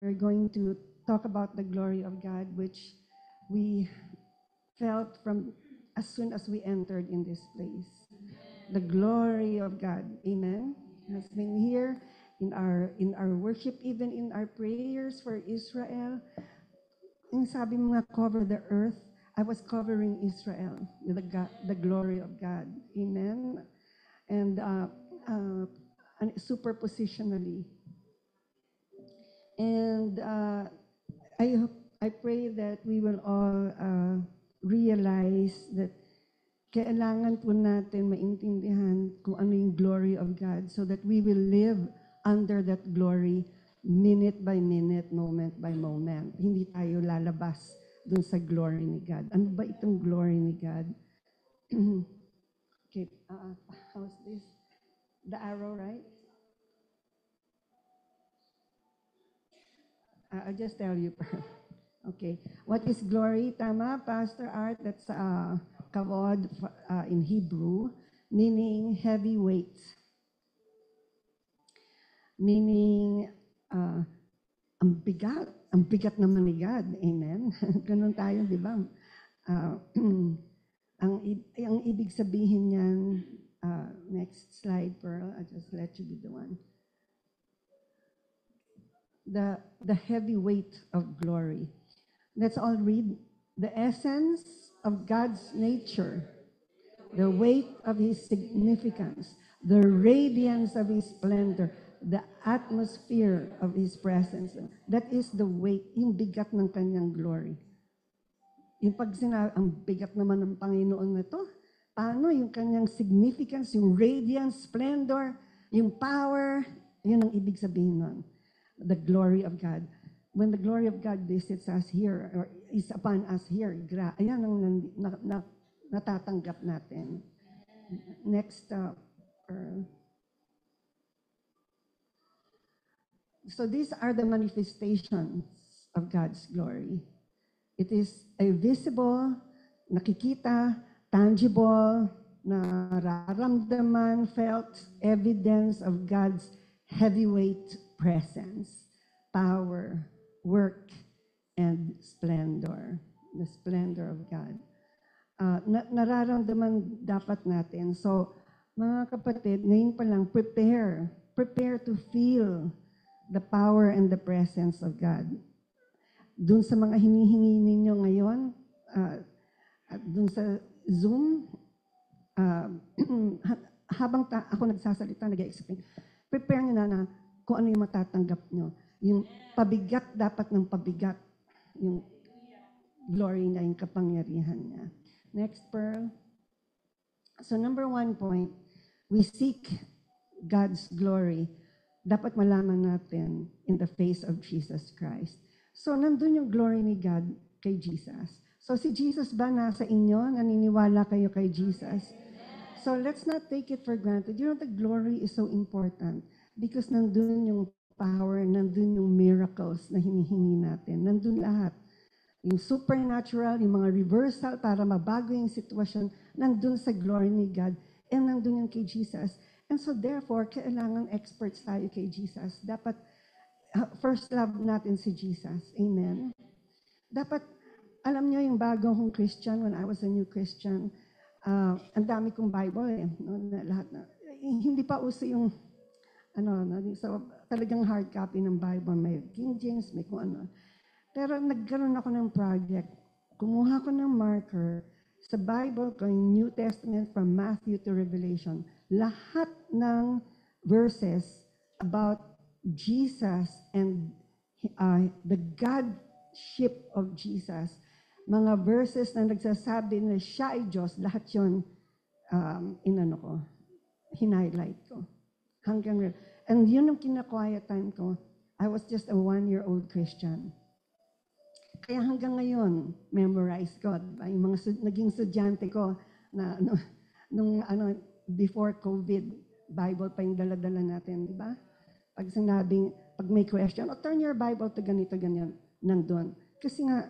we're going to talk about the glory of God, which we felt from as soon as we entered in this place. The glory of God, amen, has been here in our worship, even in our prayers for Israel. Yung sabi mo nga, cover the earth, I was covering Israel with the glory of God, amen. And superpositionally. And I pray that we will all realize that kailangan po natin maintindihan kung ano yung glory of God so that we will live under that glory minute by minute, moment by moment. Hindi tayo lalabas dun sa glory ni God. Ano ba itong glory ni God? Okay, how's this? The arrow, right? I'll just tell you. Okay. What is glory? Tama, Pastor Art? That's kavod in Hebrew, meaning heavy weight. Meaning, ang bigat naman ni God. Amen? Ganun tayo, di ba? Ang ibig sabihin niyan, next slide, Pearl. I'll just let you be the one. The heavy weight of glory. Let's all read. The essence of God's nature, the weight of His significance, the radiance of His splendor, the atmosphere of His presence. That is the weight, yung bigat ng kanyang glory. Yung pag sinabi, ang bigat naman ng Panginoon na to, paano yung kanyang significance, yung radiance, splendor, yung power, yun ang ibig sabihin nun. The glory of God. When the glory of God visits us here, or is upon us here, ayan ang natatanggap natin. Next, so these are the manifestations of God's glory. It is a visible, nakikita, tangible, nararamdaman, felt evidence of God's heavyweight presence, power, work, and splendor. The splendor of God. Nararamdaman dapat natin. So, mga kapatid, ngayon pa lang, prepare. Prepare to feel the power and the presence of God. Dun sa mga hinihingi ninyo ngayon, dun sa Zoom, habang ako nagsasalita, nag-explain, prepare nyo na kung ano yung matatanggap nyo. Yung pabigat dapat ng pabigat. Yung glory na yung kapangyarihan niya. Next, Pearl. So number 1 point, we seek God's glory. Dapat malaman natin in the face of Jesus Christ. So nandun yung glory ni God kay Jesus. So si Jesus ba nasa inyo? Naniniwala kayo kay Jesus? So let's not take it for granted. You know, the glory is so important because nandun yung power, nandun yung miracles na hinihingi natin. Nandun lahat. Yung supernatural, yung mga reversal para mabago yung sitwasyon, nandun sa glory ni God, and nandun yung kay Jesus. And so therefore, kailangan experts tayo kay Jesus. Dapat first love natin si Jesus. Amen? Dapat, alam niyo yung bago kong Christian, when I was a new Christian, ang dami kong Bible no, lahat na. Hindi pa uso yung so talagang hard copy ng Bible, may King James, may kung ano. Pero nagkaroon ako ng project. Kumuha ko ng marker sa Bible ko, yung New Testament from Matthew to Revelation. Lahat ng verses about Jesus and the Godship of Jesus. Mga verses na nagsasabi na siya ay Diyos, lahat yun, hinighlight ko. Hanggang and yun ang kina-quiet time ko. I was just a 1-year-old Christian. Kaya hanggang ngayon, memorize ko. Yung mga naging estudyante ko na before COVID, Bible pa yung dala-dala natin, di ba? Pag may question, turn your Bible to ganito, ganyan, nandun. Kasi nga,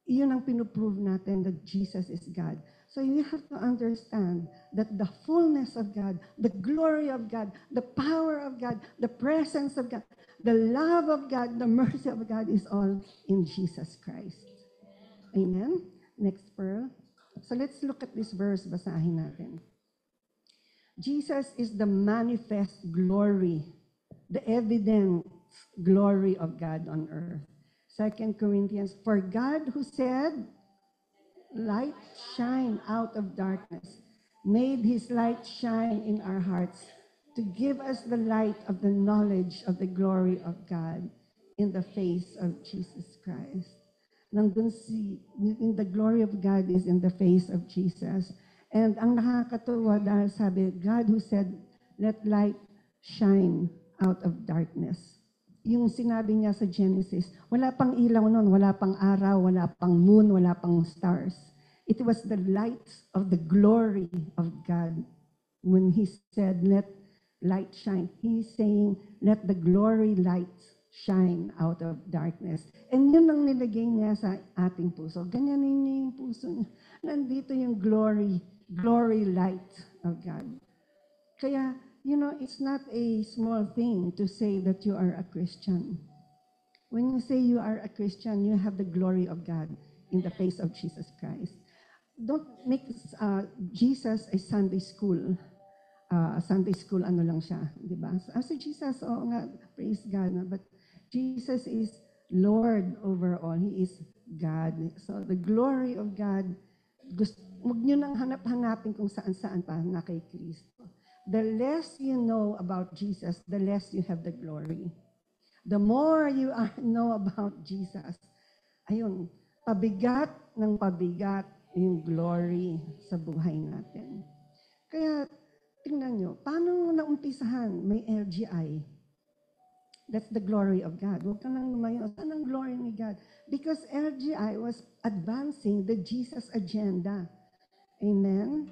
iyon ang pinuprove natin that Jesus is God. So you have to understand that the fullness of God, the glory of God, the power of God, the presence of God, The love of God, the mercy of God is all in Jesus Christ. Amen? Next pearl. So let's look at this verse, basahin natin. Jesus is the manifest glory, the evident glory of God on earth. 2 Corinthians, for God who said, light shine out of darkness, made his light shine in our hearts to give us the light of the knowledge of the glory of God in the face of Jesus Christ. Nandun in the glory of God is in the face of Jesus. And ang nakakatuwa dahil sabi, God who said, let light shine out of darkness. Yung sinabi niya sa Genesis, wala pang ilaw nun, wala pang araw, wala pang moon, wala pang stars. It was the light of the glory of God. When he said, let light shine, he's saying, let the glory light shine out of darkness. And yun ang nilagay niya sa ating puso. Ganyanin niya yung puso niya. Nandito yung glory light of God. Kaya, it's not a small thing to say that you are a Christian. When you say you are a Christian, you have the glory of God in the face of Jesus Christ. Don't make Jesus a Sunday school. Sunday school, ano lang siya, di ba? Si Jesus, oo nga, praise God. But Jesus is Lord over all. He is God. So the glory of God, huwag nyo nang hanap-hanapin kung saan-saan pa na kay Kristo. The less you know about Jesus, the less you have the glory. The more you know about Jesus, ayun, pabigat ng pabigat yung glory sa buhay natin. Kaya, tingnan nyo, paano naumpisahan? May LGI. That's the glory of God. Huwag ka nang lumayo. Saan ang glory ni God? Because LGI was advancing the Jesus agenda. Amen?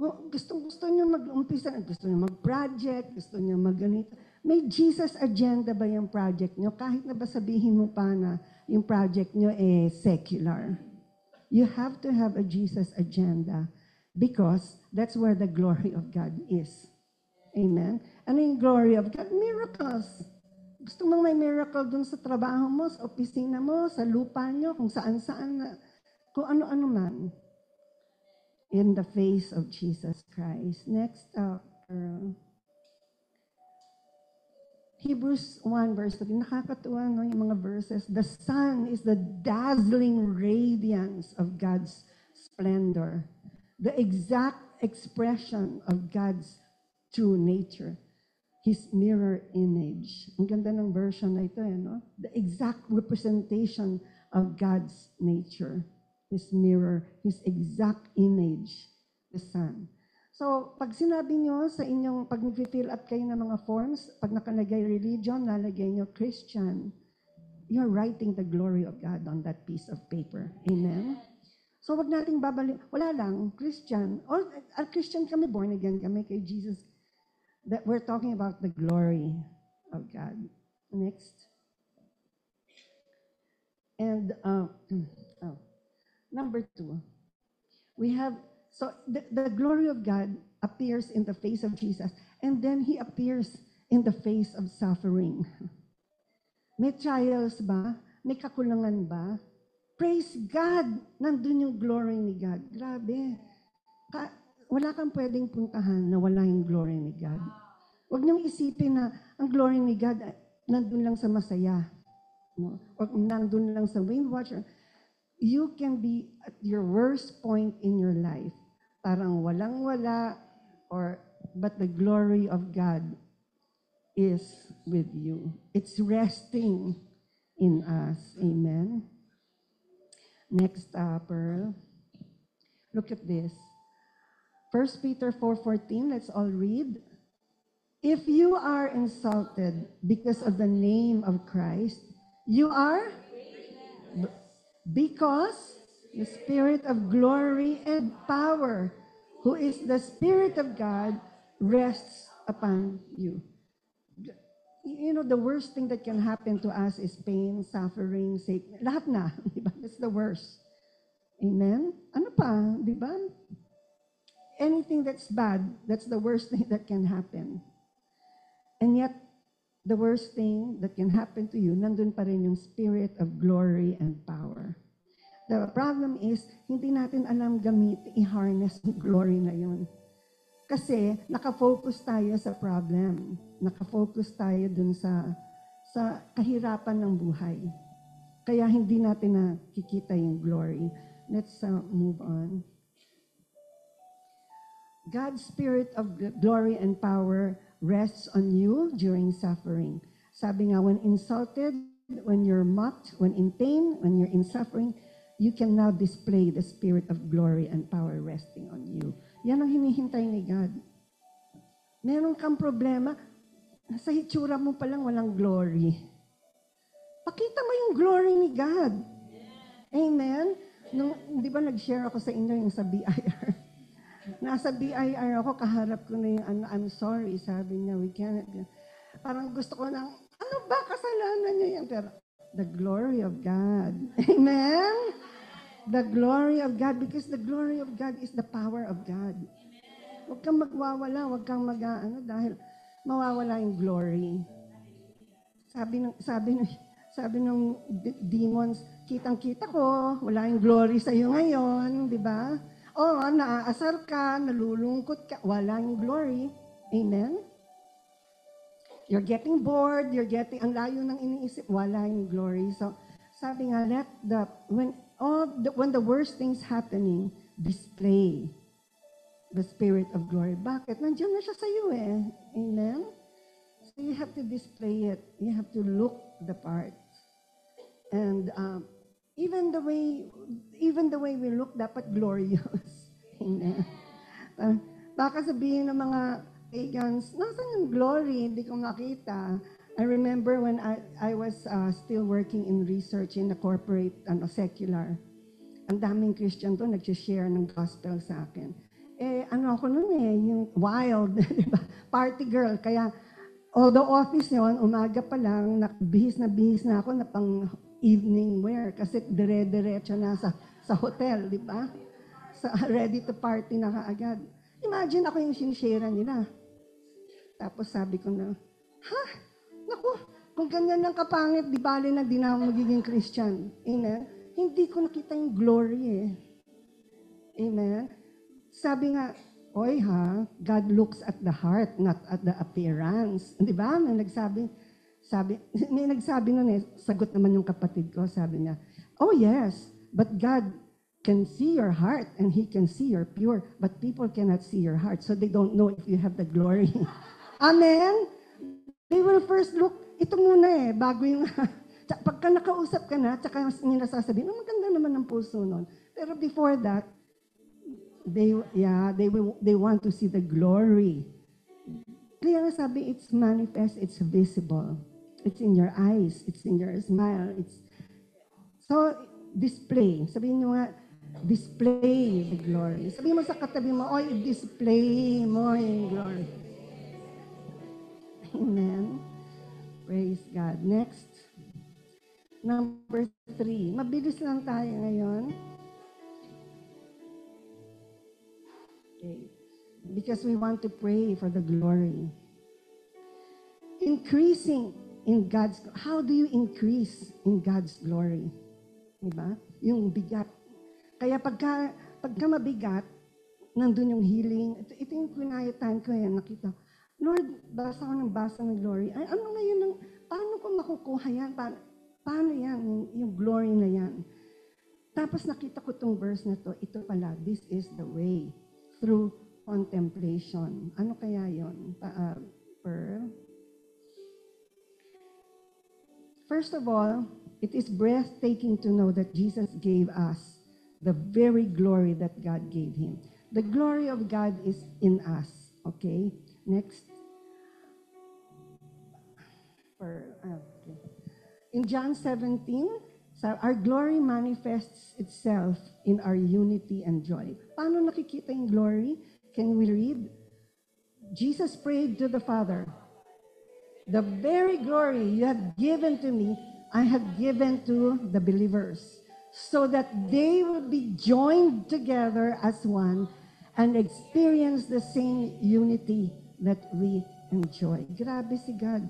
Gusto niyo mag-umpisa, gusto niyo mag-project, gusto niyo mag-ganito. May Jesus agenda ba yung project niyo? Kahit na ba sabihin mo pa na yung project niyo secular. You have to have a Jesus agenda because that's where the glory of God is. Amen? Ano yung glory of God? Miracles. Gusto mong may miracle dun sa trabaho mo, sa opisina mo, sa lupa niyo, kung saan-saan, kung ano-ano man. In the face of Jesus Christ. Next, Hebrews 1 verse 3. Nakakatuwa, no, yung mga verses. The sun is the dazzling radiance of God's splendor. The exact expression of God's true nature. His mirror image. Ang ganda ng version na ito, no? The exact representation of God's nature. His mirror, His exact image, the Son. So, pag sinabi nyo sa inyong, pag nag-fill up kayo ng mga forms, pag nakalagay religion, lalagay nyo Christian, you're writing the glory of God on that piece of paper. Amen? So, wag nating babalik. Wala lang, Christian. Or, Christian kami, born again kami kay Jesus. That we're talking about the glory of God. Next. And, number 2, we have, so the glory of God appears in the face of Jesus, and then He appears in the face of suffering. May trials ba? May kakulangan ba? Praise God! Nandun yung glory ni God. Grabe. Wala kang pwedeng puntahan na wala yung glory ni God. Huwag niyong isipin na ang glory ni God nandun lang sa masaya. No? O nandun lang sa wind watcher. You can be at your worst point in your life. Parang walang-wala, but the glory of God is with you. It's resting in us. Amen? Next, Pearl. Look at this. 1 Peter 4:14, let's all read. If you are insulted because of the name of Christ, you are... Because the Spirit of glory and power, who is the Spirit of God, rests upon you. You know, the worst thing that can happen to us is pain, suffering, sickness. Lahat na, di ba? That's the worst. Amen? Ano pa, di ba? Anything that's bad, that's the worst thing that can happen. And yet, the worst thing that can happen to you, nandun pa rin yung spirit of glory and power. The problem is, hindi natin alam i-harness yung glory na yun. Kasi nakafocus tayo sa problem. Nakafocus tayo dun sa kahirapan ng buhay. Kaya hindi natin nakikita yung glory. Let's move on. God's spirit of glory and power rests on you during suffering. Sabi nga, when insulted, when you're mocked, when in pain, when you're in suffering, you can now display the spirit of glory and power resting on you. Yan ang hinihintay ni God. Meron kang problema, sa hitsura mo palang walang glory. Pakita mo yung glory ni God. Amen? Di ba nag-share ako sa inyo yung sa BIR? Nasa BIR ako, kaharap ko na yung I'm sorry, sabi niya, we cannot. Parang gusto ko ng, ano ba, kasalanan niya yan? Pero, the glory of God. Amen? The glory of God, because the glory of God is the power of God. Huwag kang magwawala, huwag kang dahil mawawala yung glory. Sabi ng demons, kitang-kita ko, wala yung glory sa iyo ngayon, di ba? Naaasar ka, nalulungkot ka, wala yung glory. Amen? You're getting bored, ang layo ng iniisip, wala yung glory. So, sabi nga, when the worst things happening, display the spirit of glory. Bakit? Nandiyan na siya sa iyo eh. Amen? So you have to display it. You have to look the part. And even the way we look, dapat glorious. Amen? Baka sabihin ng mga pagans, nasan yung glory? Hindi ko makita. I remember when I was still working in research in a corporate, secular. Ang daming Christian to, nag-share ng gospel sa akin. Ako nun yung wild, diba? Party girl. Kaya, although office yun, umaga pa lang, bihis na ako na pang evening wear kasi dire-diretso na sa hotel, di ba? Ready to party na kaagad. Imagine ako yung sinishare nila. Tapos sabi ko na, naku, kung ganyan ng kapangit, di bali na di na ako magiging Christian. Amen? Hindi ko nakita yung glory eh. Amen? Sabi nga, God looks at the heart, not at the appearance. Di ba? May nagsabi nun eh, sagot naman yung kapatid ko, sabi niya, oh yes, but God can see your heart and He can see you're pure, but people cannot see your heart, so they don't know if you have the glory. Amen? They will first look, ito muna eh, bago yung, pagka nakausap ka na, tsaka nila sasabihin, maganda naman ang puso nun. Pero before that, they want to see the glory. Kaya sabi, it's manifest, it's visible. It's in your eyes, it's in your smile. So, display. Sabihin nyo nga, display the glory. Sabihin mo sa katabi mo, display mo yung glory. Amen. Praise God. Next. Number 3. Mabilis lang tayo ngayon. Okay. Because we want to pray for the glory. Increasing in God's, how do you increase in God's glory? Diba? Yung bigat. Kaya pagka mabigat, nandun yung healing. Ito yung pinayatan ko nakita. Lord, basa ko ng basa ng glory. Ay, ano ngayon, paano ko makukuha yan? Paano yan, yung glory na yan? Tapos nakita ko tong verse na to, ito pala, this is the way, through contemplation. Ano kaya yun? Pearl? First of all, it is breathtaking to know that Jesus gave us the very glory that God gave Him. The glory of God is in us. Okay? Next. Okay. In John 17, our glory manifests itself in our unity and joy. Paano nakikita yung glory? Can we read? Jesus prayed to the Father, the very glory you have given to me, I have given to the believers, so that they will be joined together as one and experience the same unity that we enjoy. Grabe si God.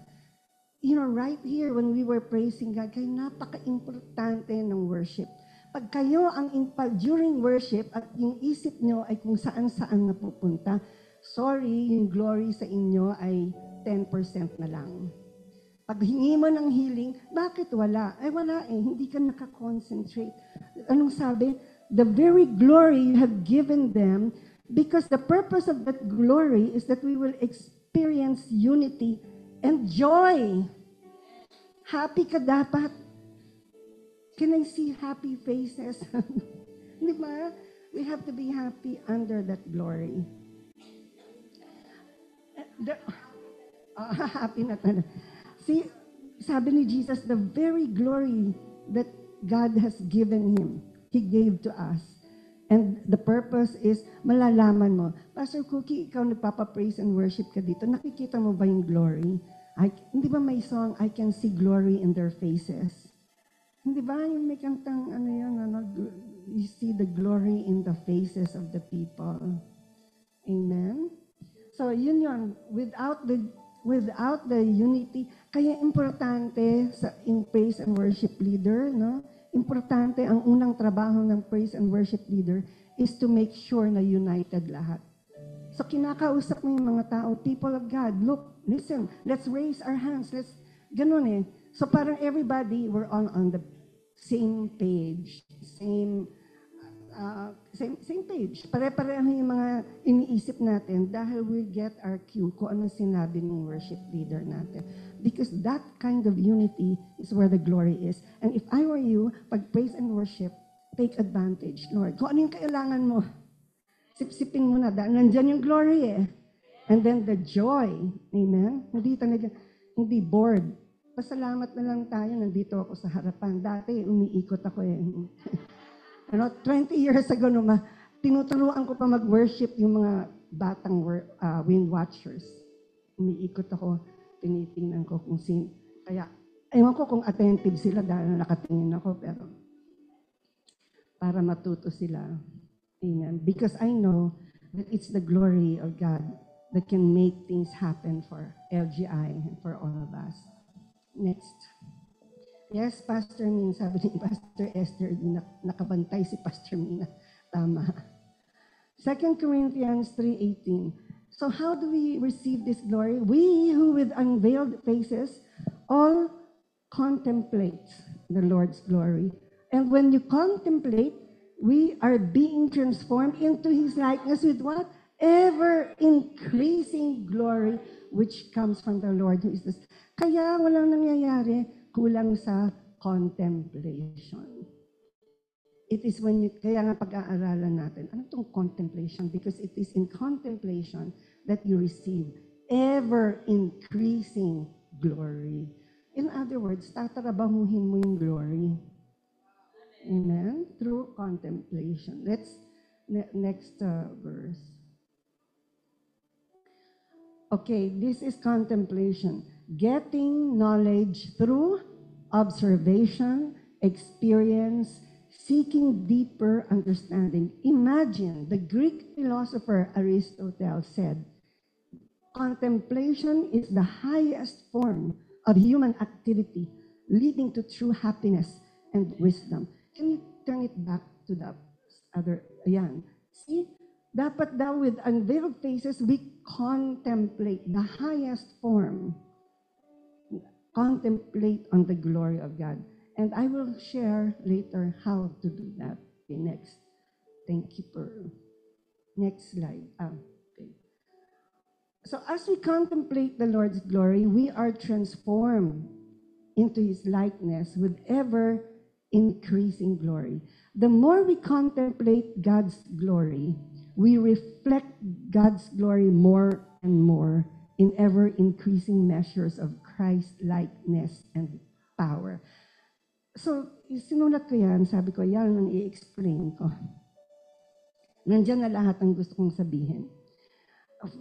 right here when we were praising God, kaya napaka-importante ng worship. Pag kayo during worship at yung isip nyo ay kung saan-saan napupunta, sorry, yung glory sa inyo ay 10% na lang. Pag hingi mo ng healing, bakit wala? Ay wala hindi ka nakakoncentrate. Anong sabi? The very glory you have given them, because the purpose of that glory is that we will experience unity and joy. Happy ka dapat. Can I see happy faces? Di ba? We have to be happy under that glory. Happy na talaga. See, sabi ni Jesus, the very glory that God has given Him, He gave to us. And the purpose is, malalaman mo, Pastor Cookie, ikaw nagpapa-praise and worship ka dito, nakikita mo ba yung glory? Hindi ba may song, I can see glory in their faces? Hindi ba yung may kantang, you see the glory in the faces of the people. Amen? So, yun. Without the unity, kaya importante in praise and worship leader, no? Importante, ang unang trabaho ng praise and worship leader is to make sure na united lahat. So, kinakausap mo yung mga tao, people of God, look, listen, let's raise our hands, ganun So, parang everybody, we're all on the same page, same page. Pare-pareho yung mga iniisip natin dahil we get our cue kung anong sinabi ng worship leader natin. Because that kind of unity is where the glory is. And if I were you, pag praise and worship, take advantage, Lord. Kung ano yung kailangan mo, sipsipin mo na dahil nandyan yung glory And then the joy, amen? Hindi bored. Pasalamat na lang tayo, nandito ako sa harapan. Dati, umiikot ako 20 years ago, tinuturuan ko pa mag-worship yung mga batang wind watchers. Umiikot ako, tinitingnan ko kung sino. Kaya, ewan ko kung attentive sila dahil nakatingin ako, pero para matuto sila. Amen. Because I know that it's the glory of God that can make things happen for LGI and for all of us. Next. Yes, Pastor Min, sabi ni Pastor Esther, nakabantay si Pastor Mina. Tama. 2 Corinthians 3:18. So how do we receive this glory? We who with unveiled faces all contemplate the Lord's glory. And when you contemplate, we are being transformed into His likeness with what? Ever-increasing glory which comes from the Lord who is this. Kaya walang nangyayari, kulang sa contemplation. It is kaya nga pag-aaralan natin, ano itong contemplation? Because it is in contemplation that you receive ever-increasing glory. In other words, tatarabahuhin mo yung glory. Amen? Through contemplation. Next verse. Okay, this is contemplation. Getting knowledge through observation, experience, seeking deeper understanding. Imagine, the Greek philosopher Aristotle said, contemplation is the highest form of human activity leading to true happiness and wisdom. Can you turn it back to the other? Ayan. See, dapat daw with unveiled faces, we contemplate the highest form. Contemplate on the glory of God. And I will share later how to do that. Okay, next. Thank you for... Next slide. Okay. So as we contemplate the Lord's glory, we are transformed into His likeness with ever-increasing glory. The more we contemplate God's glory, we reflect God's glory more and more in ever-increasing measures of Christ-likeness and power. So, sinulat ko yan, sabi ko, yan ang i-explain ko. Nandiyan na lahat ang gusto kong sabihin.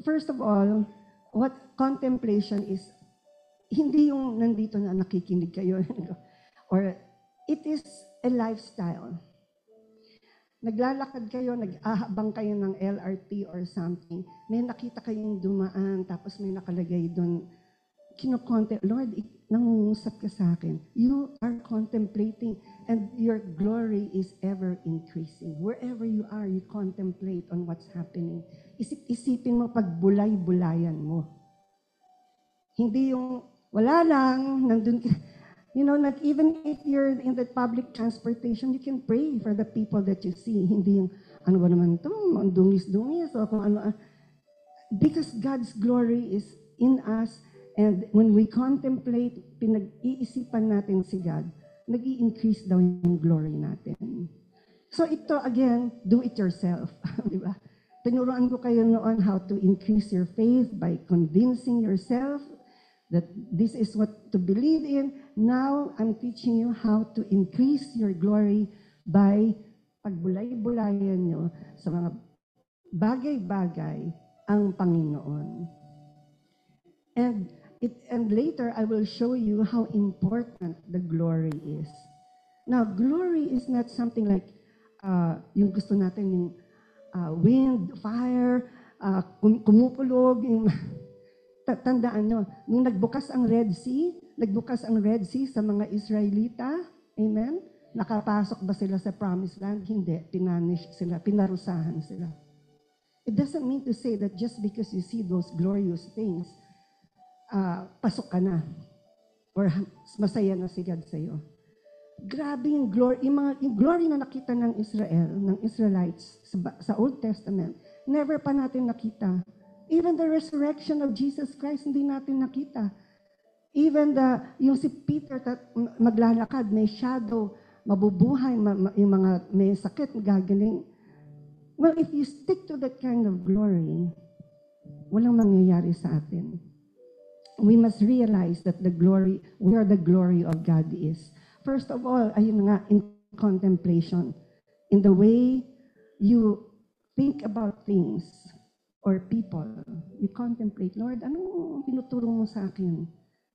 First of all, what contemplation is, hindi yung nandito na nakikinig kayo, or it is a lifestyle. Naglalakad kayo, nag-ahabang kayo ng LRT or something, may nakita kayong dumaan, tapos may nakalagay doon, Lord, nangungusap ka sa akin. You are contemplating and your glory is ever increasing. Wherever you are, you contemplate on what's happening. Isipin mo pag bulay-bulayan mo. Hindi yung wala lang, nandun ka. You know, not even if you're in the public transportation, you can pray for the people that you see. Hindi yung, ano ba naman ito? Ang dungis-dungis o kung ano. Because God's glory is in us. And when we contemplate, pinag-iisipan natin si God, nag-i-increase daw yung glory natin. So ito, again, do it yourself. Di ba? Tinuruan ko kayo noon how to increase your faith by convincing yourself that this is what to believe in. Now, I'm teaching you how to increase your glory by pagbulay-bulayan nyo sa mga bagay-bagay ang Panginoon. And later, I will show you how important the glory is. Now, glory is not something like yung gusto natin, yung wind, fire, kumupulog. Yung tandaan nyo, nung nagbukas ang Red Sea sa mga Israelita, amen? Nakapasok ba sila sa Promised Land? Hindi, pinanish sila, pinarusahan sila. It doesn't mean to say that just because you see those glorious things, pasok ka na or masaya na si God sa'yo. Grabe yung glory, yung glory na nakita ng Israel, ng Israelites sa Old Testament, never pa natin nakita. Even the resurrection of Jesus Christ, hindi natin nakita. Even yung si Peter maglalakad, may shadow, mabubuhay, yung mga may sakit, gagaling. Well, if you stick to that kind of glory, walang mangyayari sa atin. We must realize that where the glory of God is. First of all, ayun nga, in contemplation, in the way you think about things or people, you contemplate, Lord, anong tinuturo mo sa akin?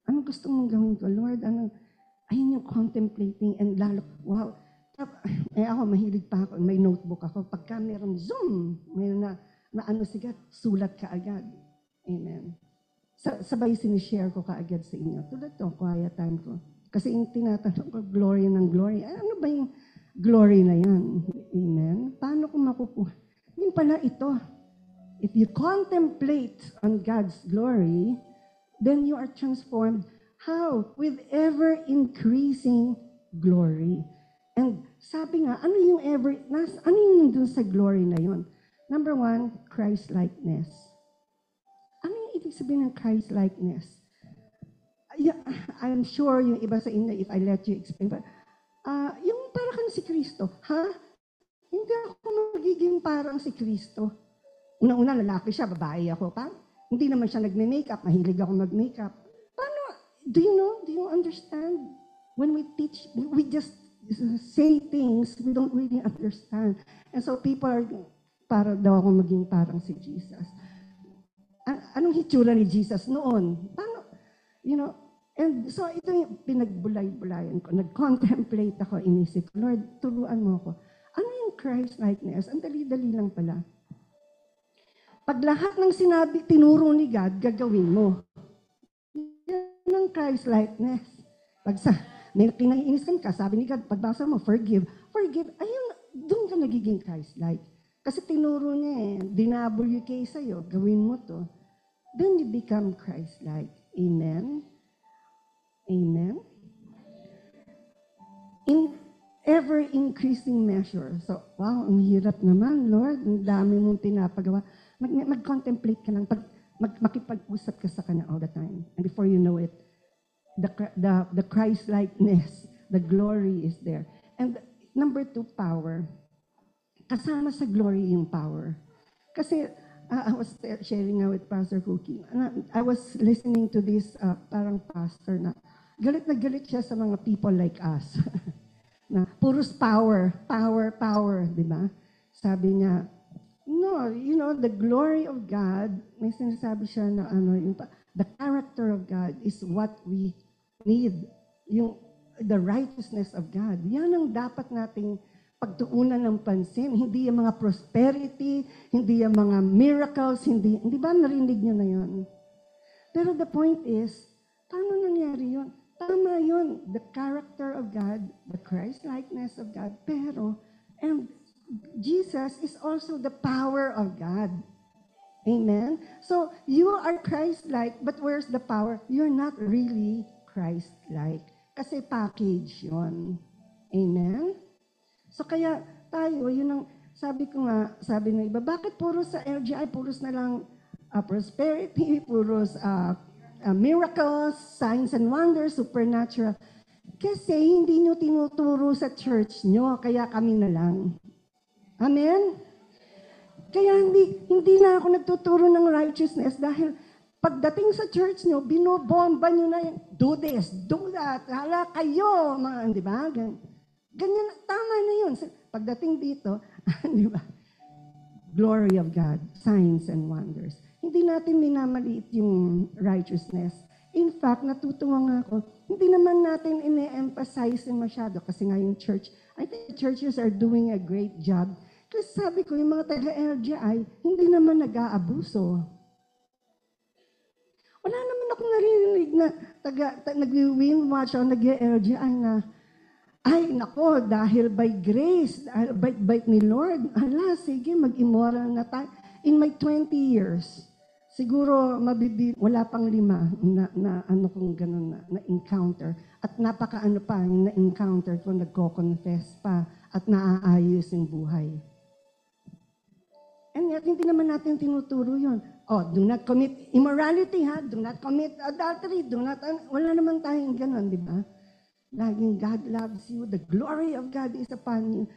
Anong gusto mong gawin ko? Lord, ayun yung contemplating and lalo, wow, ako, mahilig pa ako, may notebook ako, pagka meron zoom, may na ano sigat, sulat ka agad. Amen. Sabay sinishare ko kaagad sa inyo. Tulad to, quiet time ko. Kasi yung tinatanong ko, glory ng glory. Ano ba yung glory na yan? Amen? Paano ko makukuha? Yun pala ito. If you contemplate on God's glory, then you are transformed. How? With ever-increasing glory. And sabi nga, ano yung dun sa glory na yun? Number one, Christ-likeness. Ano yung ibig sabihin ng Christ-likeness? Yeah, I'm sure yung iba sa inyo, if I let you explain, but, yung parang kang si Kristo, ha? Hindi ako magiging parang si Kristo. Una-una, lalaki siya, babae ako. Hindi naman siya nagme-makeup, mahilig ako mag-makeup. Paano? Do you understand? When we teach, we just say things we don't really understand. And so people are, para daw ako maging parang si Jesus. Anong hitsura ni Jesus noon? Paano? And so ito yung pinagbulay-bulayan ko. Nag-contemplate ako, inisip, Lord, turuan mo ako. Ano yung Christ-likeness? Ang dali-dali lang pala. Pag lahat ng sinabi, tinuro ni God, gagawin mo. Yan ang Christ-likeness. Pag may pinaiinis ka, sabi ni God, pagbasa mo, forgive. Ayun, doon ka nagiging Christ-like. Kasi tinuro niya dinabol sa'yo, gawin mo to. Then you become Christ-like. Amen? Amen? In ever-increasing measure. So, wow, ang hirap naman, Lord. Ang dami mong pinapagawa. Mag-contemplate ka lang. Makipag-usap ka sa Kanya all the time. And before you know it, the Christ-likeness, the glory is there. And number two, power. Kasama sa glory yung power. Kasi, I was sharing now with Pastor Cookie. I was listening to this parang pastor na galit siya sa mga people like us. Na puros power, di ba? Sabi niya, no, the glory of God, may sinasabi siya na the character of God is what we need. The righteousness of God. Yan ang dapat nating pagtuunan ng pansin. Hindi yung mga prosperity, hindi yung mga miracles, hindi ba narinig niyo na yun? Pero the point is, Paano nangyari yun? Tama yun, the character of God, the Christ-likeness of God, and Jesus is also the power of God. Amen? So, you are Christ-like, but where's the power? You're not really Christ-like. Kasi package yun. Amen? So, kaya tayo, yun ang, sabi ng iba, bakit puro sa LGI, puros na lang prosperity, puros miracles, signs and wonders, supernatural? Kasi hindi nyo tinuturo sa church nyo, kaya kami na lang. Amen? Kaya hindi na ako nagtuturo ng righteousness dahil pagdating sa church nyo, binobomba nyo na yun, do this, do that, hala kayo, mga, di ba? Ganyan, tama na yun. Pagdating dito, di ba? Glory of God, signs and wonders. Hindi natin minamaliit yung righteousness. In fact, natutuwa nga ako, hindi naman natin ine-emphasize masyado kasi nga yung church, I think churches are doing a great job. Kasi sabi ko, yung mga taga-LGI, hindi naman nag-aabuso. Wala naman akong naririnig na nag-win-watch o nag-LGI na, ay, nako, dahil by grace, dahil bait ni Lord, ala, sige, mag-immoral na tayo. In my 20 years, siguro wala pang 5 na ano kung ganun na encounter. At napaka-ano pa, yung na-encounter ko, nagko-confess pa at naaayos yung buhay. And yet, hindi naman natin tinuturo yun. Oh, do not commit immorality, ha? Do not commit adultery. Wala naman tayong ganon, di ba? Laging God loves you. The glory of God is upon you.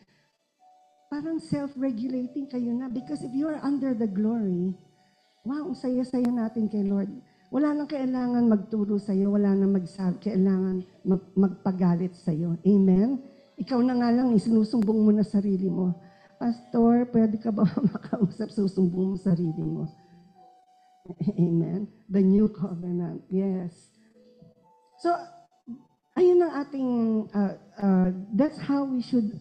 Parang self-regulating kayo na. Because if you are under the glory, wow, ang saya-saya natin kay Lord. Wala nang kailangan magturo sa'yo. Wala nang kailangan magpagalit sa'yo. Amen? Ikaw na nga lang, isinusumbong mo na sarili mo. Pastor, pwede ka ba makausap, susumbong mo sarili mo? Amen? The new covenant, yes. So, ayun ang ating, that's how we should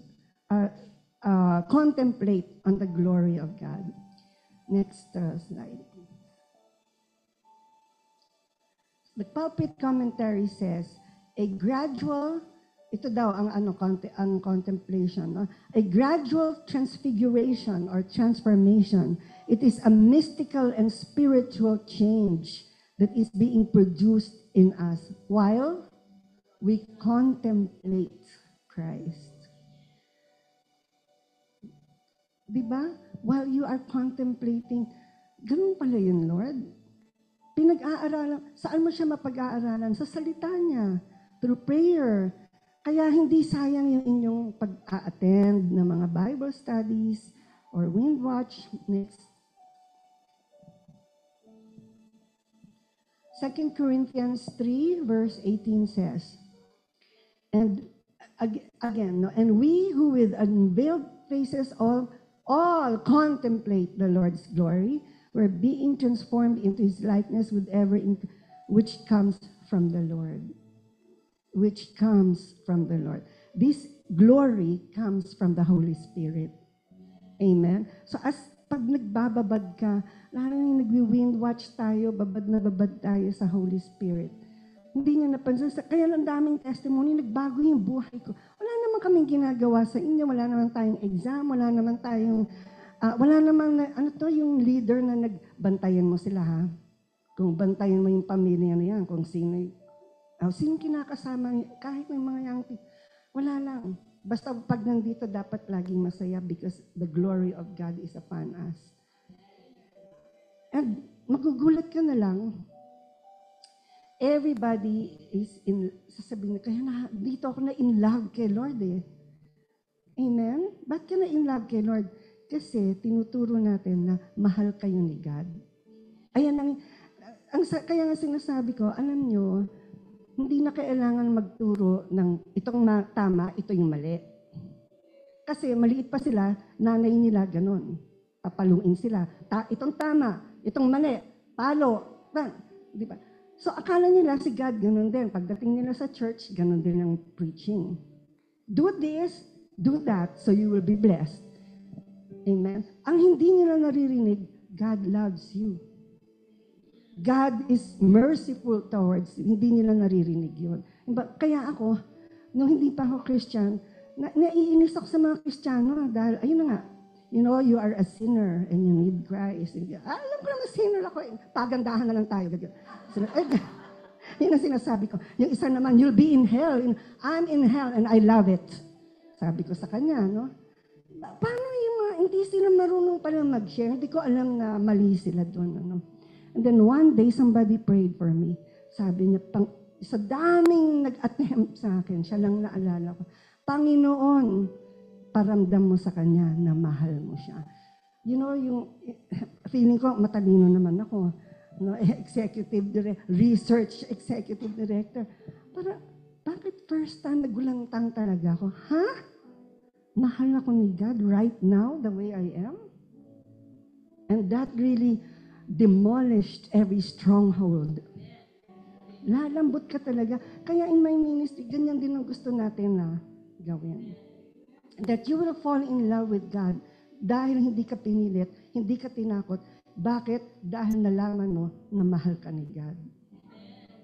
contemplate on the glory of God. Next slide. The pulpit commentary says, a gradual, ito daw ang contemplation, no? A gradual transfiguration or transformation. It is a mystical and spiritual change that is being produced in us while we contemplate Christ. Diba? While you are contemplating, ganun pala yun, Lord. Pinag-aaralan, saan mo siya mapag-aaralan? Sa salita niya, through prayer. Kaya hindi sayang yung inyong pag-a-attend ng mga Bible studies or wind watch. Next. 2 Corinthians 3 verse 18 says, and again, no, and we who with unveiled faces all contemplate the Lord's glory, we're being transformed into His likeness with which comes from the Lord. Which comes from the Lord. This glory comes from the Holy Spirit. Amen? So pag nagbababad ka, lalo yung nag-wind watch tayo, babad na babad tayo sa Holy Spirit. Hindi niya napansin. Kaya lang daming testimony, nagbago yung buhay ko. Wala naman kaming ginagawa sa inyo, wala naman tayong exam, wala naman tayong, yung leader na nagbantayan mo sila, ha? Kung bantayan mo yung pamilya na yan, kung sino kinakasama, kahit may mga young wala lang. Basta pag nandito, dapat laging masaya because the glory of God is upon us. And magugulat ka na lang, everybody is sasabihin na, kaya dito ako na in love kay Lord eh. Amen? Ba't ka na in love kay Lord? Kasi tinuturo natin na mahal kayo ni God. Ayan kaya nga sinasabi ko, alam nyo, hindi na kailangan magturo ng itong tama, ito yung mali. Kasi maliit pa sila, nanay nila ganun. Papaluin sila. Itong tama, itong mali, palo. Di ba? So akala nila si God ganun din. Pagdating nila sa church, ganun din ang preaching. Do this, do that, so you will be blessed. Amen? Ang hindi nila naririnig, God loves you. God is merciful towards you. Hindi nila naririnig yun. Kaya ako, nung hindi pa ako Christian, naiinis ako sa mga Kristiyano dahil, ayun na nga, you are a sinner and you need Christ. Alam ko naman, sinner ako. Pagandahan na lang tayo. Yun ang sinasabi ko. Yung isa naman, you'll be in hell. I'm in hell and I love it. Sabi ko sa kanya, no? Paano yung mga, hindi sila marunong pala mag-share? Hindi ko alam na mali sila doon. Ano? And then one day, somebody prayed for me. Sabi niya, sa daming nag-attempt sa akin, siya lang naalala ko, Panginoon, paramdam mo sa kanya na mahal mo siya. Yung feeling ko, matalino naman ako. Research executive director. Bakit first time nagulantang talaga ako? Mahal ako ni God right now, the way I am? And that really demolished every stronghold. Lalambot ka talaga. Kaya in my ministry, ganyan din ang gusto natin na gawin. That you will fall in love with God dahil hindi ka pinilit, hindi ka tinakot. Bakit? Dahil nalaman mo na mahal ka ni God.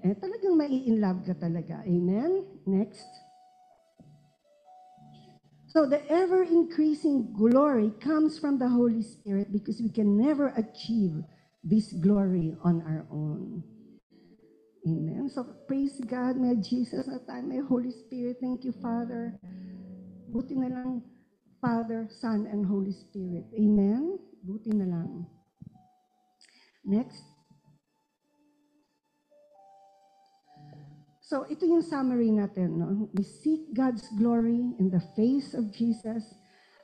Talagang mai-in love ka talaga. Amen? Next. So the ever-increasing glory comes from the Holy Spirit because we can never achieve this glory on our own. Amen. So praise God, may Jesus na tayo, may Holy Spirit. Thank you, Father. Buti na lang, Father, Son, and Holy Spirit. Amen? Buti na lang. Next. So ito yung summary natin. No? We seek God's glory in the face of Jesus.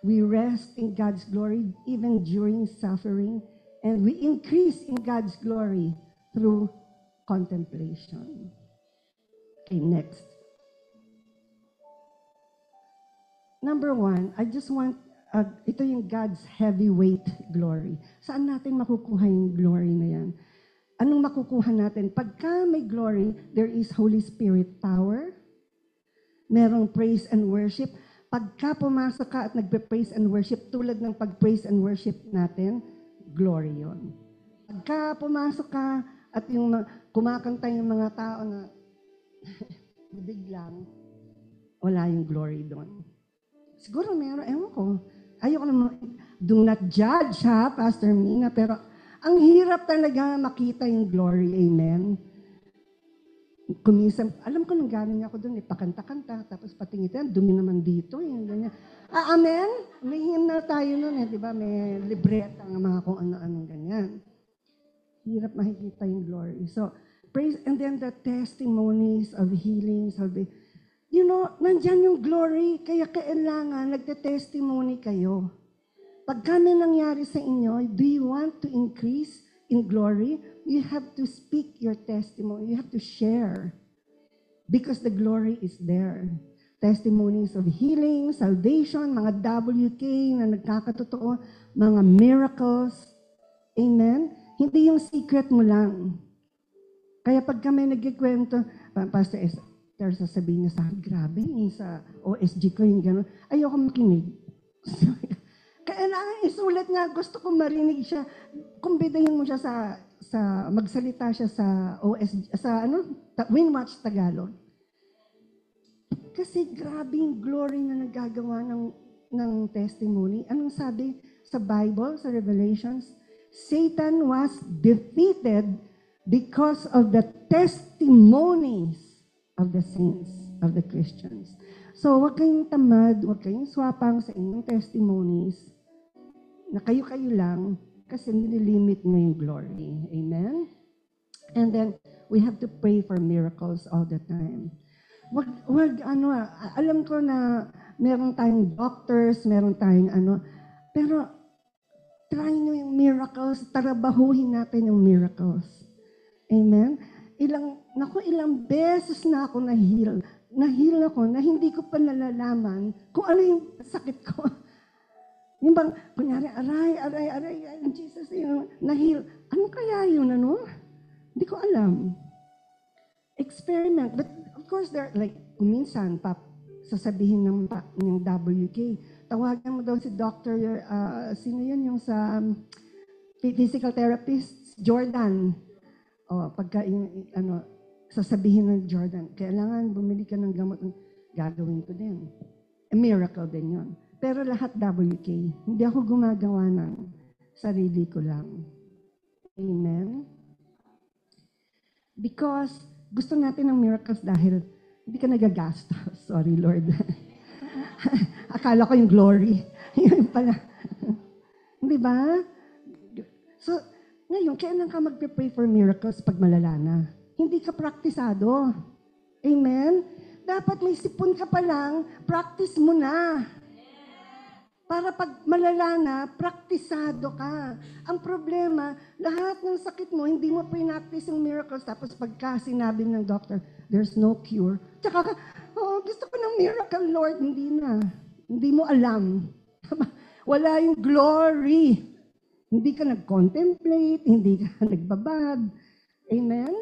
We rest in God's glory even during suffering. And we increase in God's glory through contemplation. Okay, next. Number one, I just want, ito yung God's heavyweight glory. Saan natin makukuha yung glory na yan? Anong makukuha natin? Pagka may glory, there is Holy Spirit power. Merong praise and worship. Pagka pumasok ka at nagpe-praise and worship, tulad ng pag-praise and worship natin, glory yon. Pagka pumasok ka at yung kumakanta yung mga tao na biglang, wala yung glory doon. Siguro meron, ewan ko. Ayoko naman, do not judge ha, Pastor Mina, pero ang hirap talaga makita yung glory, amen? Kuminsan, alam ko nung galing ako doon, pakanta-kanta, tapos patingitan, dumi naman dito, yung ganyan. Amen? May hymnal tayo noon di ba? May libreta ng mga kung ano-anong ganyan. Hirap makikita yung glory. So, praise, and then the testimonies of healings, nandyan yung glory, kaya kailangan nagte-testimony kayo. Pag may nangyari sa inyo, do you want to increase in glory? You have to speak your testimony. You have to share. Because the glory is there. Testimonies of healing, salvation, mga WK na nagkakatotoo, mga miracles. Amen? Hindi yung secret mo lang. Kaya pag kami nagkikwento, Pastor Esther, sasabihin niya sa akin, grabe, yung sa OSG ko yung gano'n. Ayoko makinig. Kailangan isulat niya, gusto ko marinig siya. Kumbidahin mo siya magsalita siya sa OSG, Winwatch Tagalog. Kasi grabe yung glory na nagagawa ng testimony. Anong sabi sa Bible, sa Revelations? Satan was defeated because of the testimonies of the saints, of the Christians. So, huwag kayong tamad, huwag kayong swapang sa inyong testimonies na kayo-kayo lang kasi nililimit na yung glory. Amen? And then, we have to pray for miracles all the time. Alam ko na meron tayong doctors, meron tayong pero try nyo yung miracles, tarabahuhin natin yung miracles. Amen? Ilang beses na ako na-heal. Na-heal ako na hindi ko pa nalalaman kung ano yung sakit ko. Yung bang, kunyari, aray, Jesus, na-heal. Ano kaya yun, Hindi ko alam. Experiment. But of course, minsan, sasabihin ng WK, tawagan mo daw si Dr. Sino yun yung sa physical therapist? Jordan. pagka sasabihin ng Jordan, kailangan bumili ka ng gamot, gagawin ko din. A miracle din yun. Pero lahat WK, hindi ako gumagawa ng sarili ko lang. Amen? Because gusto natin ng miracles dahil hindi ka nagagastos. Sorry, Lord. Akala ko yung glory. Yun pala. Di ba? So, ngayon, kailan ka magpe-pray for miracles pag malala na? Hindi ka praktisado. Amen? Dapat may sipon ka pa lang, practice mo na. Para pag malala na, praktisado ka. Ang problema, lahat ng sakit mo, hindi mo practice yung miracles. Tapos pagka sinabi ng doctor, there's no cure. Tsaka ka, gusto ko ng miracle, Lord. Hindi na. Hindi mo alam. Wala yung glory. Hindi ka nag-contemplate, hindi ka nagbabad. Amen?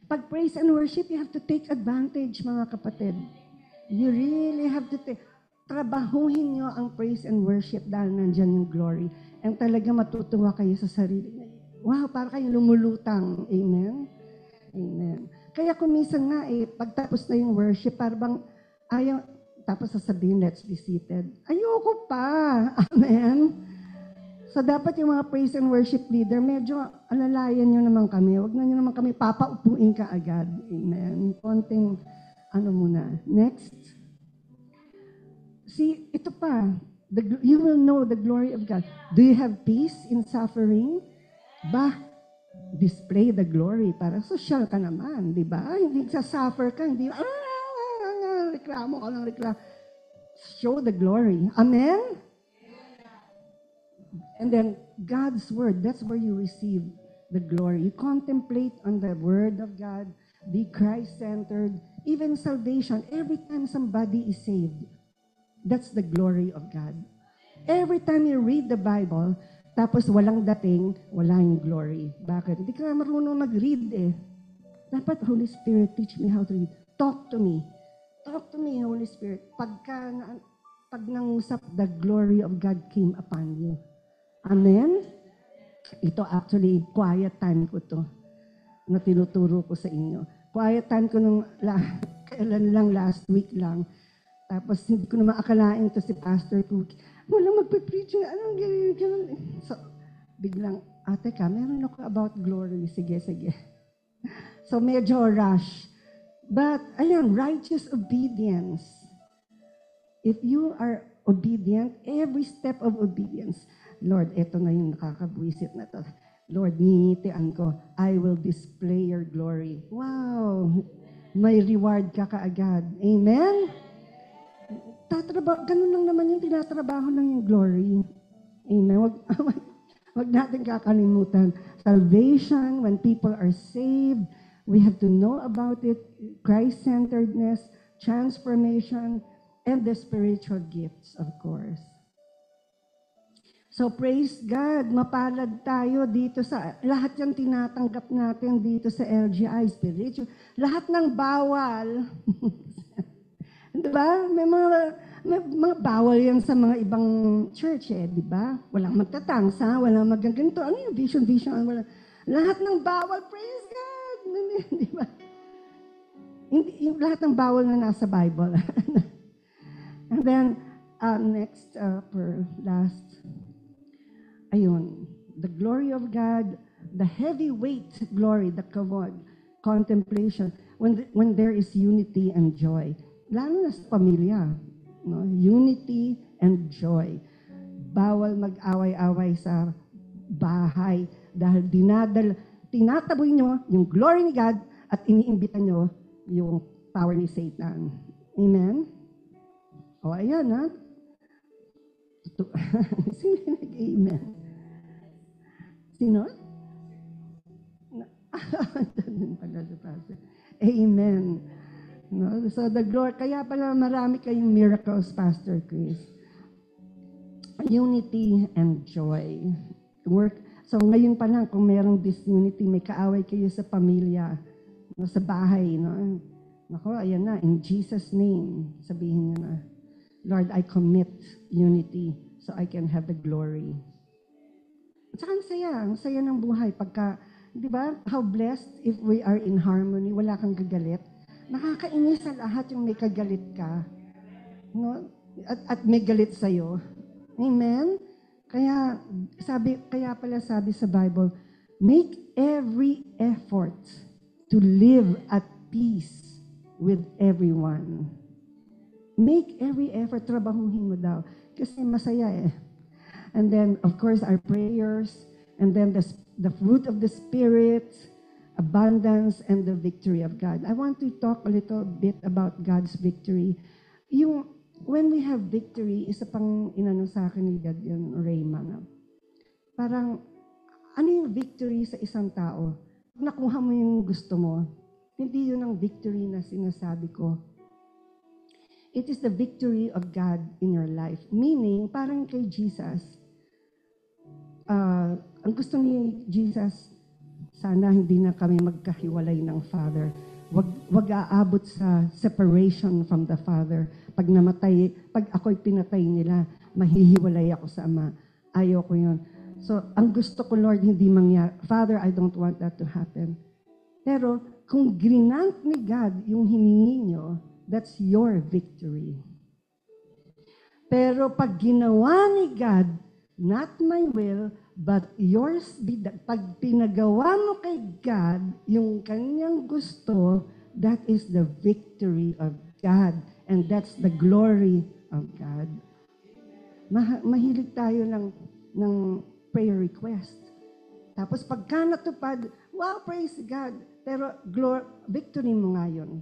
Pag praise and worship, you have to take advantage, mga kapatid. You really have to trabahuhin nyo ang praise and worship dahil nandyan yung glory. And talaga matutuwa kayo sa sarili. Wow, para kayo lumulutang. Amen? Amen. Kaya kung minsan nga pagtapos na yung worship, parang ayaw, tapos sasabihin, let's be seated. Ayoko pa. Amen? So dapat yung mga praise and worship leader, medyo alalayan nyo naman kami. Huwag na nyo naman kami papaupuin ka agad. Amen? Konting, muna. Next. See, ito pa. You will know the glory of God. Do you have peace in suffering? Display the glory. Para social ka naman, di ba? Hindi suffer ka, hindi, reklamo ka lang, reklamo. Show the glory. Amen? And then, God's word, that's where you receive the glory. You contemplate on the word of God, be Christ-centered, even salvation. Every time somebody is saved, that's the glory of God. Every time you read the Bible, tapos walang dating, wala yung glory. Bakit? Hindi ka marunong mag-read Dapat, Holy Spirit, teach me how to read. Talk to me. Talk to me, Holy Spirit. Pag nangusap, the glory of God came upon you. Amen? Ito actually, quiet time ko to na tinuturo ko sa inyo. Quiet time ko nung kailan lang, last week lang. Tapos hindi ko na maakalain to si Pastor Cookie. Walang magpe-preach na anong ganyan. So, biglang, teka, meron ako about glory. Sige. So, medyo rush. But, ayan, righteous obedience. If you are obedient, every step of obedience, Lord, eto na yung nakakabwisit na to. Lord, ngingitian ko, I will display your glory. Wow! May reward ka kaagad. Amen? Ganun lang naman yung tinatrabaho ng yung glory. Amen? Wag natin kakalimutan. Salvation, when people are saved, we have to know about it, Christ-centeredness, transformation, and the spiritual gifts, of course. So praise God, mapalad tayo dito sa, lahat yung tinatanggap natin dito sa LGI, spiritual, lahat ng bawal. Diba? May mga bawal yan sa mga ibang church diba? Walang magtatangsa, walang magaganto. Ano yung vision? Wala. Lahat ng bawal, praise God! Diba? Lahat ng bawal na nasa Bible. And then, next, for last, ayun, the glory of God, the heavyweight glory, the kavod, contemplation, when there is unity and joy. Lalo na sa pamilya, no? Unity and joy. Bawal mag-away-away sa bahay dahil tinataboy nyo yung glory ni God at iniimbitan nyo yung power ni Satan. Amen? O, ayan, ha? Sino nag-amen? Sino? Amen. No? So the glory, kaya pala marami kayong miracles, Pastor Chris. Unity and joy. So ngayon pa lang, kung merong disunity, may kaaway kayo sa pamilya, no, sa bahay, no? Nako, ayan na, in Jesus' name, sabihin niyo na, Lord, I commit unity so I can have the glory. At saka ang saya ng buhay pagka Di ba? How blessed if we are in harmony, wala kang gagalit. Nakakainis sa lahat yung may kagalit ka. No? At may galit sa'yo. Amen? Kaya pala sabi sa Bible, make every effort to live at peace with everyone. Make every effort, trabahuhin mo daw. Kasi masaya eh. And then, of course, our prayers, and then the fruit of the Spirit, abundance, and the victory of God. I want to talk a little bit about God's victory. When we have victory, isa pang inano sa akin ni God yung Rhema. Parang, ano yung victory sa isang tao? Kung nakuha mo yung gusto mo, hindi yun ang victory na sinasabi ko. It is the victory of God in your life. Meaning, parang kay Jesus, ang gusto ni Jesus, sana hindi na kami magkahiwalay ng Father. Wag aabot sa separation from the Father. Pag ako'y pinatay nila, mahihiwalay ako sa Ama. Ayoko yun. So, ang gusto ko, Lord, hindi mangyari. Father, I don't want that to happen. Pero, kung grinant ni God yung hiningi nyo, that's your victory. Pero pag ginawa ni God, not my will, but yours be done. Pag pinagawa mo kay God, yung kanyang gusto, that is the victory of God. And that's the glory of God. Mahilig tayo ng prayer request. Tapos pagka natupad, wow, praise God. Pero victory mo nga yun.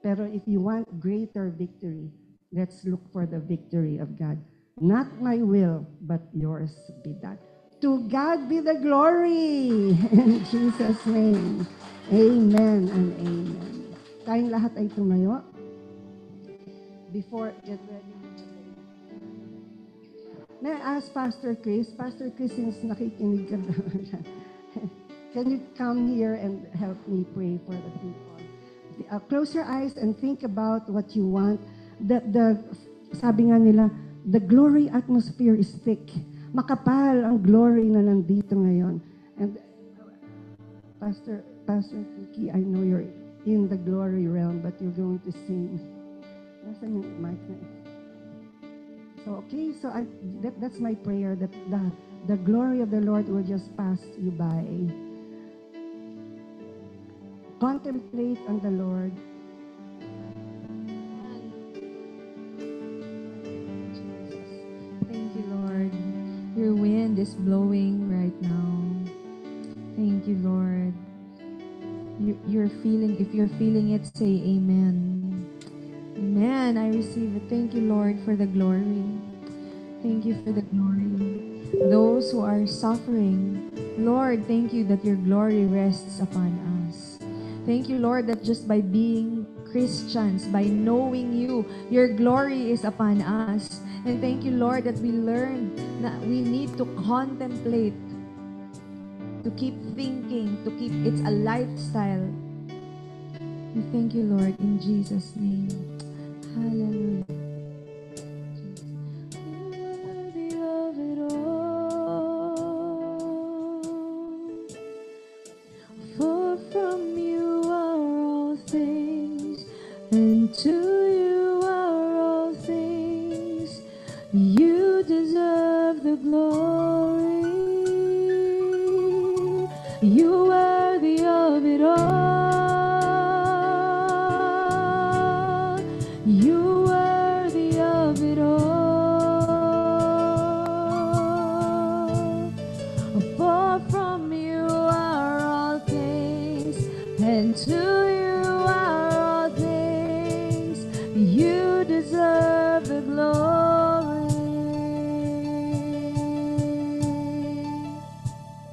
Pero if you want greater victory, let's look for the victory of God. Not my will, but yours be done. To God be the glory. In Jesus' name. Amen and amen. Tayong lahat ay tumayo. Before, get ready. May I ask Pastor Chris? Pastor Chris, since nakikinig ka naman, can you come here and help me pray for the people? Close your eyes and think about what you want. Sabi nga nila, the glory atmosphere is thick. Makapal ang glory na nandito ngayon. And Pastor Kiki, I know you're in the glory realm, but you're going to sing. Nasaan yung mic na ito? So, okay, so that's my prayer, that the glory of the Lord will just pass you by. Contemplate on the Lord. Thank you, Lord. Your wind is blowing right now. Thank you, Lord. If you're feeling it, say amen. Amen. I receive it. Thank you, Lord, for the glory. Thank you for the glory. Those who are suffering, Lord, thank you that your glory rests upon us. Thank you, Lord, that just by being Christians, by knowing you, your glory is upon us. And thank you, Lord, that we learn that we need to contemplate, to keep thinking, to keep it's a lifestyle. We thank you, Lord, in Jesus' name. Hallelujah. Worthy of it all. For from you are all things, and to you are all things. You deserve the glory. You are worthy of it all. You worthy of it all. For from you are all things, and to you are all things. You deserve the glory.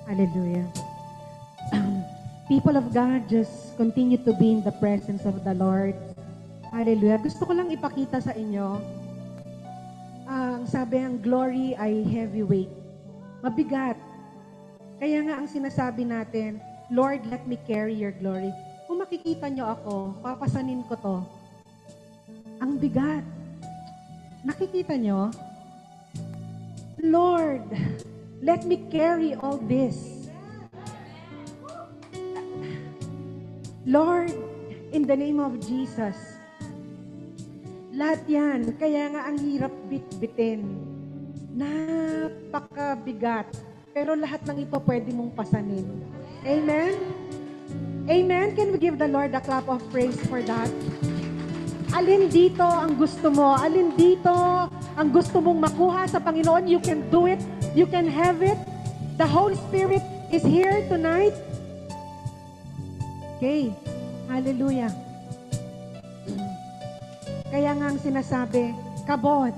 Hallelujah. People of God, just continue to be in the presence of the Lord. Hallelujah. Gusto ko lang ipakita sa inyo, ang sabi ng glory ay heavyweight. Mabigat. Kaya nga ang sinasabi natin, Lord, let me carry your glory. Kung makikita nyo ako, papasanin ko to. Ang bigat. Nakikita nyo? Lord, let me carry all this. Lord, in the name of Jesus, lahat yan, kaya nga ang hirap bit-bitin. Napakabigat. Pero lahat ng ito pwede mong pasanin. Amen? Amen? Can we give the Lord a clap of praise for that? Alin dito ang gusto mo? Alin dito ang gusto mong makuha sa Panginoon? You can do it. You can have it. The Holy Spirit is here tonight. Okay. Hallelujah. Kaya nga ang sinasabi, kabod,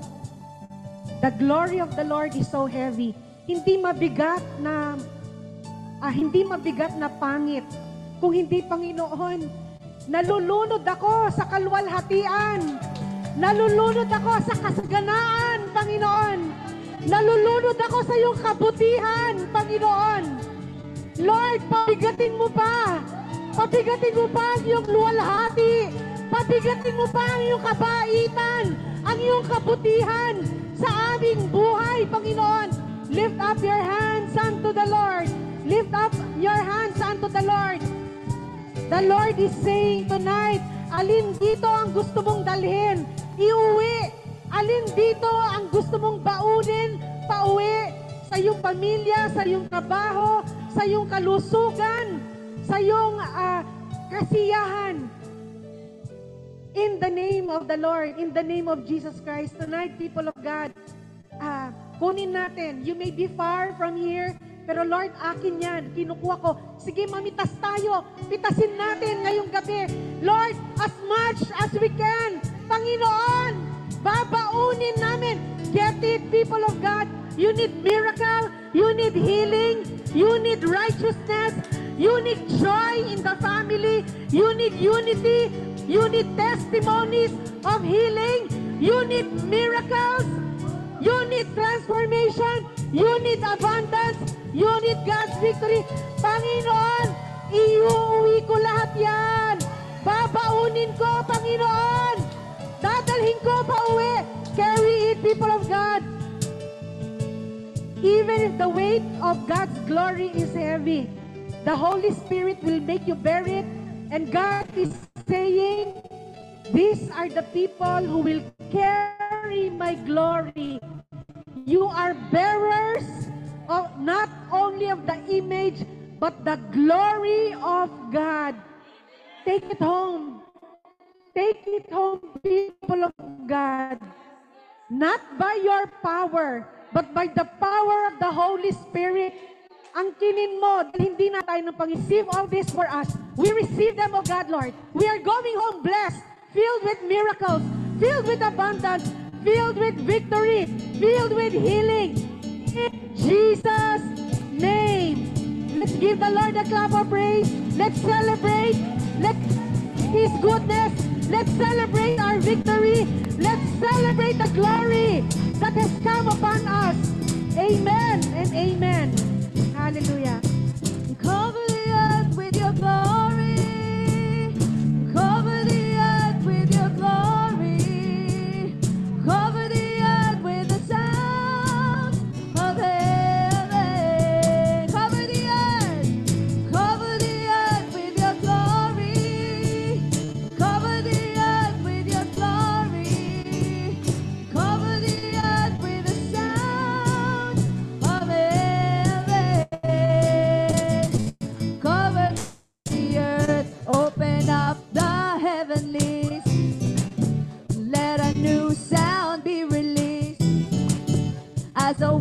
the glory of the Lord is so heavy. Hindi mabigat na pangit. Kung hindi, Panginoon, nalulunod ako sa kalwalhatian. Nalulunod ako sa kasaganaan, Panginoon. Nalulunod ako sa iyong kabutihan, Panginoon. Lord, pabigatin mo pa. Pabigatin mo pa ang iyong luwalhati. Pabigatin mo pa ang iyong kabaitan, ang iyong kabutihan sa aming buhay, Panginoon. Lift up your hands unto the Lord. Lift up your hands unto the Lord. The Lord is saying tonight, alin dito ang gusto mong dalhin, iuwi. Alin dito ang gusto mong baunin, pauwi sa iyong pamilya, sa iyong trabaho, sa iyong kalusugan, sa iyong kasiyahan. In the name of the Lord, in the name of Jesus Christ, tonight, people of God, kunin natin. You may be far from here, pero Lord, akin yan. Kinukuha ko. Sige, mamitas tayo. Pitasin natin ngayong gabi. Lord, as much as we can, Panginoon, babaunin namin. Get it, people of God. You need miracle. You need healing. You need righteousness. You need joy in the family. You need unity. You need testimonies of healing. You need miracles. You need transformation. You need abundance. You need God's victory. Panginoon, iuwi ko lahat yan. Babaunin ko, Panginoon. Dadalhin ko pa uwi. Carry it, people of God. Even if the weight of God's glory is heavy, the Holy Spirit will make you bear it. And God is saying, these are the people who will carry my glory. You are bearers of not only of the image, but the glory of God. Take it home. Take it home, people of God. Not by your power, but by the power of the Holy Spirit. Ang kinin mo, dahil hindi na tayo receive all this for us. We receive them, O God, Lord. We are going home blessed, filled with miracles, filled with abundance, filled with victory, filled with healing. In Jesus' name. Let's give the Lord a clap of praise. Let's celebrate. Let's His goodness. Let's celebrate our victory. Let's celebrate the glory that has come upon us. Amen and amen. Hallelujah. Cover the earth with your glory. Cover the earth with your glory. Cover the earth with the sound of heaven. Cover the earth. Cover the earth with your glory. Cover the earth with your glory. Cover the earth with the sound of heaven. Cover the earth, open up the heavenlies. Let a new sound be released as a